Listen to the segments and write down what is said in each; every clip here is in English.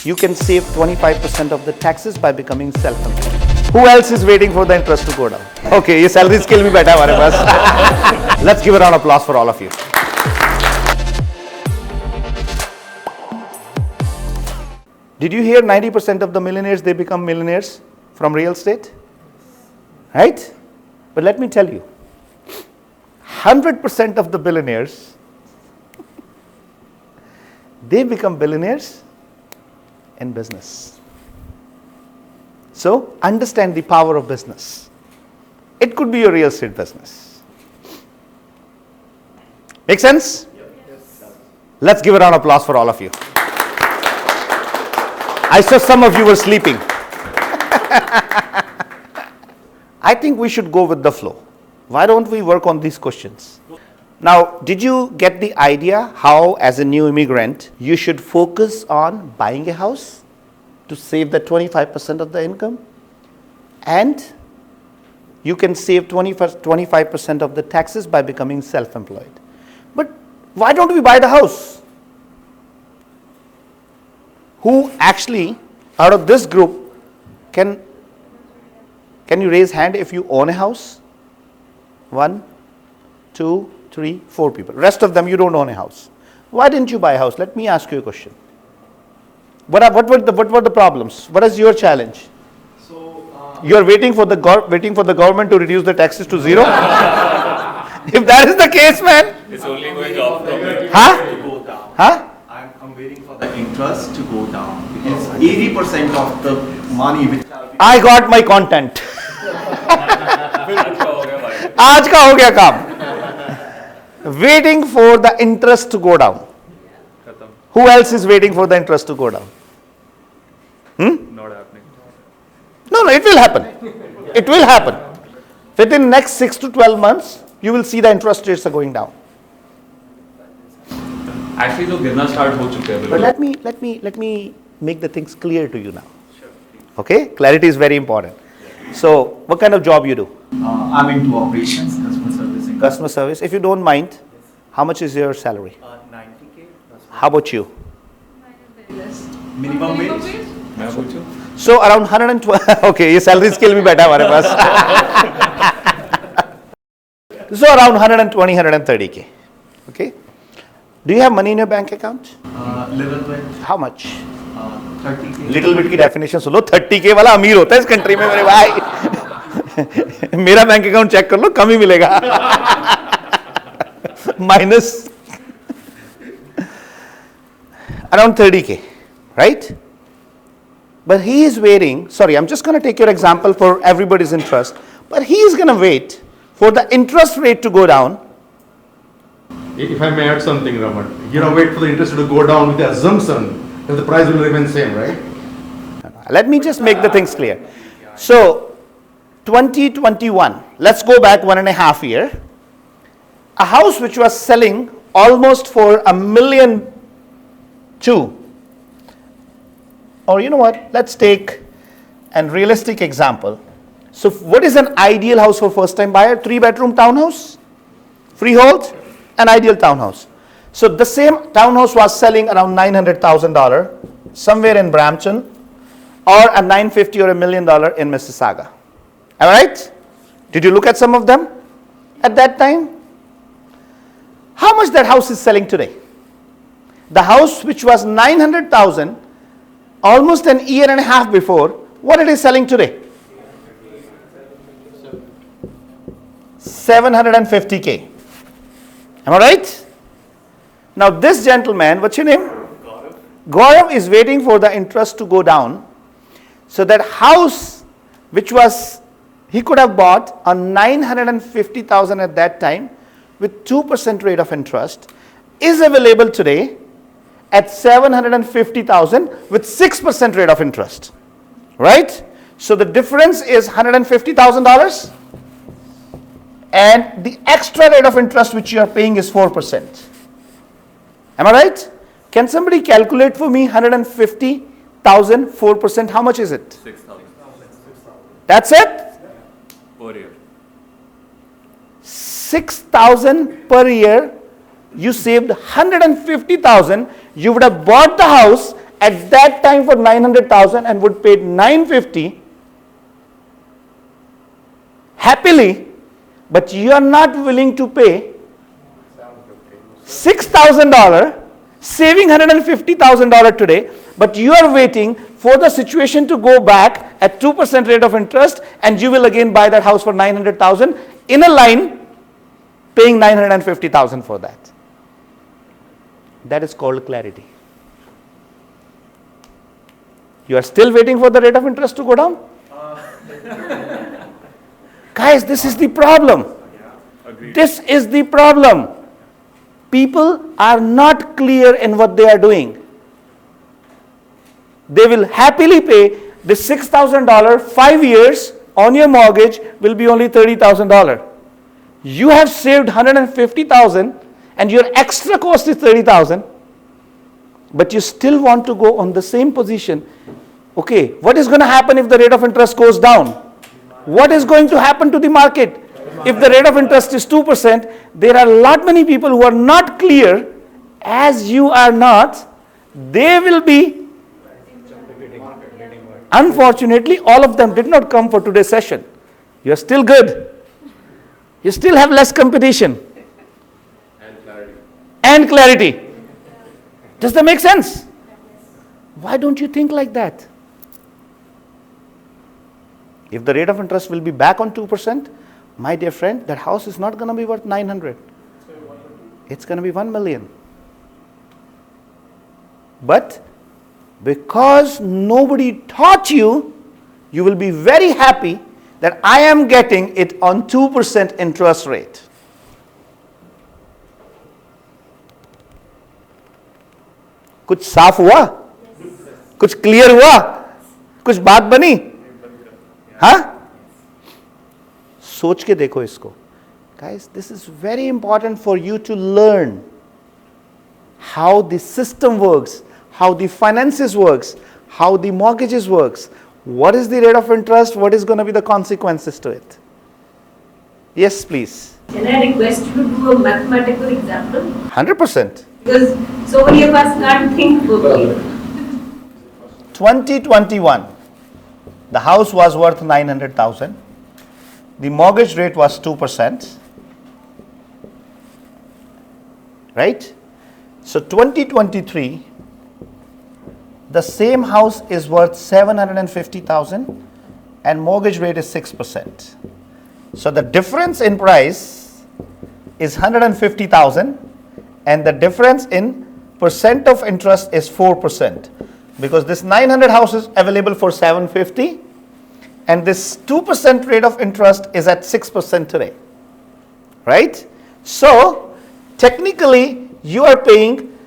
you can save 25% of the taxes by becoming self-employed. Who else is waiting for the interest to go down? Okay, ये salary scale भी बैठा है हमारे पास. Let's give a round of applause for all of you. Did you hear 90% of the millionaires, they become millionaires from real estate? Right? But let me tell you, 100% of the billionaires, they become billionaires in business. So, understand the power of business. It could be your real estate business. Make sense? Yes. Let's give a round of applause for all of you. I saw some of you were sleeping. I think we should go with the flow. Why don't we work on these questions? Now, did you get the idea how, as a new immigrant, you should focus on buying a house to save the 25% of the income? And you can save 25% of the taxes by becoming self-employed. But why don't we buy the house? Who actually, out of this group, can you raise hand if you own a house? 1, 2, 3, 4 people. Rest of them, you don't own a house. Why didn't you buy a house? Let me ask you a question. What were the problems? What is your challenge? You are waiting for the government to reduce the taxes to zero? If that is the case, man. It's only going up from there. Huh? To go down. Huh? I'm waiting for the interest to go down because 80% of the money which I got my content. आज का हो गया काम. Waiting for the interest to go down. Who else is waiting for the interest to go down? Not happening. No, it will happen. It will happen. Within next 6 to 12 months, you will see the interest rates are going down. Actually, तो गिरना start हो चुके हैं. But let me make the things clear to you now. Okay, clarity is very important. So, what kind of job you do? I'm into operations, customer servicing. Customer service. If you don't mind, how much is your salary? 90K. How about you? Minimum wage. मैं पूछूं? So around 112. Okay, ये salary scale भी बैठा है हमारे पास. So around 120, 130K. Okay. Do you have money in your bank account? Little bit. How much? 30K. Little bit की definition सुनो. 30K वाला अमीर होता है इस कंट्री में मेरे भाई. मेरा बैंक अकाउंट चेक कर लो, कम ही मिलेगा. Minus around 30K, right? But he is waiting. Sorry, I'm just going to take your example for everybody's interest. But he is going to wait for the interest rate to go down. If I may add something, Raman, wait for the interest to go down with the assumption that the price will remain same, right? Let me just make the things clear. So, 2021, let's go back 1.5 years. A house which was selling almost for $1.2 million. Or you know what, let's take a realistic example. So what is an ideal house for first time buyer? 3-bedroom townhouse, freehold, an ideal townhouse. So the same townhouse was selling around $900,000 somewhere in Brampton, or a $950,000 or $1 million in Mississauga. Am I right? Did you look at some of them at that time? How much that house is selling today? The house which was $900,000 almost an year and a half before, what it is selling today? $750K. Am I right? Now this gentleman, what's your name? Gaurav is waiting for the interest to go down. So that house which was, he could have bought on $950,000 at that time with 2% rate of interest, is available today at $750,000 with 6% rate of interest, right? So the difference is $150,000, and the extra rate of interest which you are paying is 4%. Am I right? Can somebody calculate for me 150,000, 4%, how much is it? 6,000 That's it? per year. 6,000 per year. You saved 150,000. You would have bought the house at that time for 900,000 and would pay 950 happily, but you are not willing to pay $6,000, saving $150,000 today, but you are waiting for the situation to go back at 2% rate of interest, and you will again buy that house for 900,000 in a line, paying 950,000 for that. That is called clarity. You are still waiting for the rate of interest to go down? Guys, this is the problem. This is the problem. People are not clear in what they are doing. They will happily pay the $6,000, 5 years on your mortgage will be only $30,000. You have saved $150,000 and your extra cost is $30,000, but you still want to go on the same position. Okay, what is going to happen if the rate of interest goes down? What is going to happen to the market? If the rate of interest is 2%, there are a lot many people who are not clear, as you are not. They will be. Unfortunately, all of them did not come for today's session. You are still good. You still have less competition. And clarity. Does that make sense? Why don't you think like that? If the rate of interest will be back on 2%, my dear friend, that house is not going to be worth 900. It's going to be 1 million. But because nobody taught you, you will be very happy that I am getting it on 2% interest rate. कुछ साफ हुआ? कुछ clear हुआ? कुछ बात बनी? हाँ? सोच के देखो इसको. Guys, this is very important for you to learn how the system works, how the finances works, how the mortgages works, what is the rate of interest, what is going to be the consequences to it. Yes, please. Can I request you to do a mathematical example? 100%. Because so many of us can't think properly. 2021, the house was worth 900,000. The mortgage rate was 2%. Right? So 2023, the same house is worth 750,000 and mortgage rate is 6%. So the difference in price is 150,000 and the difference in percent of interest is 4%, because this 900 house is available for 750 and this 2% rate of interest is at 6% today. Right? So technically you are paying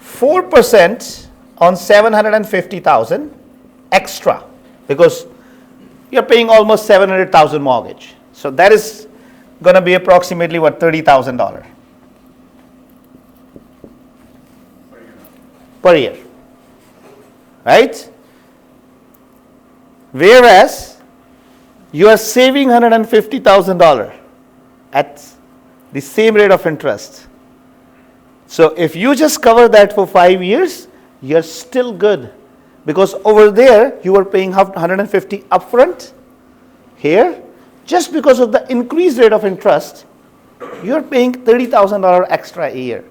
4% on 750,000 extra, because you're paying almost 700,000 mortgage. So that is going to be approximately what, $30,000 per year. Right? Whereas you are saving $150,000 at the same rate of interest. So if you just cover that for 5 years, you're still good, because over there you are paying 150 upfront. Here, just because of the increased rate of interest, you're paying $30,000 extra a year.